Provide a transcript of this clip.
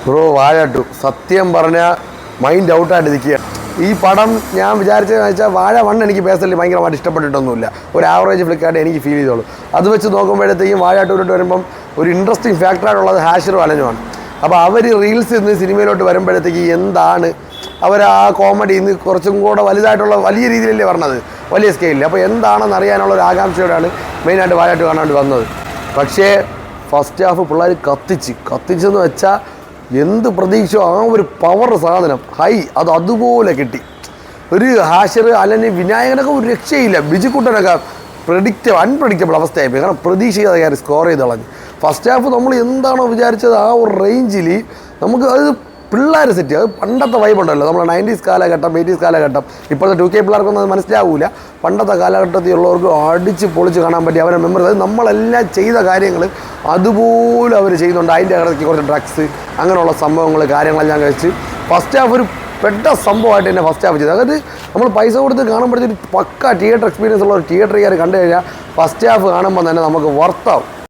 Bro വാഴ 2 സത്യം പറഞ്ഞാൽ മൈൻഡ് ഔട്ടായിട്ടിരിക്കുക. ഈ പടം ഞാൻ വിചാരിച്ചതെന്ന് വെച്ചാൽ വാഴ 1 എനിക്ക് പേഴ്സണലി ഭയങ്കരമായിട്ട് ഇഷ്ടപ്പെട്ടിട്ടൊന്നുമില്ല. ഒരു ആവറേജ് ഫ്ലിക്കായിട്ട് എനിക്ക് ഫീൽ ചെയ്തോളൂ. അത് വെച്ച് നോക്കുമ്പോഴത്തേക്കും വാഴ 2 വരുമ്പം ഒരു ഇൻട്രസ്റ്റിംഗ് ഫാക്ടറായിട്ടുള്ളത് ഹാഷിറും അലനുമാണ്. അപ്പോൾ അവർ റീൽസ് ഇന്ന് സിനിമയിലോട്ട് വരുമ്പോഴത്തേക്ക് എന്താണ് അവർ ആ കോമഡി ഇന്ന് കുറച്ചും കൂടെ വലുതായിട്ടുള്ള വലിയ രീതിയിലല്ലേ പറഞ്ഞത്, വലിയ സ്കെയിലിൽ. അപ്പോൾ എന്താണെന്ന് അറിയാനുള്ള ഒരു ആകാംക്ഷയോടാണ് മെയിനായിട്ട് വാഴ 2 കാണാണ്ട് വന്നത്. പക്ഷേ ഫസ്റ്റ് ഹാഫ് പിള്ളേർ കത്തിച്ചെന്ന് വെച്ചാൽ എന്ത് പ്രതീക്ഷ ആ ഒരു പവർ സാധനം ഹൈ അതുപോലെ കിട്ടി. ഒരു ഹാഷിർ അലന് വിനായകനൊക്കെ ഒരു രക്ഷയില്ല. ബിജുക്കുട്ടനൊക്കെ അൺപ്രഡിക്റ്റബിൾ അവസ്ഥയായിപ്പോയി. കാരണം പ്രതീക്ഷിക്കാതെ കയറി സ്കോർ ചെയ്ത് കളഞ്ഞു. ഫസ്റ്റ് ഹാഫ് നമ്മൾ എന്താണോ വിചാരിച്ചത് ആ ഒരു റേഞ്ചിൽ നമുക്ക് അത് പിള്ളേർ സെറ്റ്. അത് പണ്ടത്തെ വൈബുണ്ടല്ലോ, നമ്മൾ 90s കാലഘട്ടം 80s കാലഘട്ടം. ഇപ്പോഴത്തെ 2K പിള്ളേർക്കൊന്നും അത് മനസ്സിലാവില്ല. പണ്ടത്തെ കാലഘട്ടത്തിലുള്ളവർക്ക് അടിച്ച് പൊളിച്ച് കാണാൻ പറ്റി അവരെ മെമ്മറി. അത് നമ്മളെല്ലാം ചെയ്ത കാര്യങ്ങൾ അതുപോലെ അവർ ചെയ്യുന്നുണ്ട്. അതിൻ്റെ ഇടയ്ക്ക് കുറച്ച് ഡ്രഗ്സ് അങ്ങനെയുള്ള സംഭവങ്ങൾ കാര്യങ്ങളെല്ലാം കഴിച്ച് ഫസ്റ്റ് ഹാഫ് ഒരു പെട്ട സംഭവമായിട്ട് തന്നെ ഫസ്റ്റ് ഹാഫ് ചെയ്തത്. അതായത് നമ്മൾ പൈസ കൊടുത്ത് കാണുമ്പോഴത്തേക്ക് പക്ക തിയേറ്റർ എക്സ്പീരിയൻസ് ഉള്ള ഒരു തിയേറ്റർ കയറി കണ്ടു കഴിഞ്ഞാൽ ഫസ്റ്റ് ഹാഫ് കാണുമ്പോൾ തന്നെ നമുക്ക് വർത്താവും.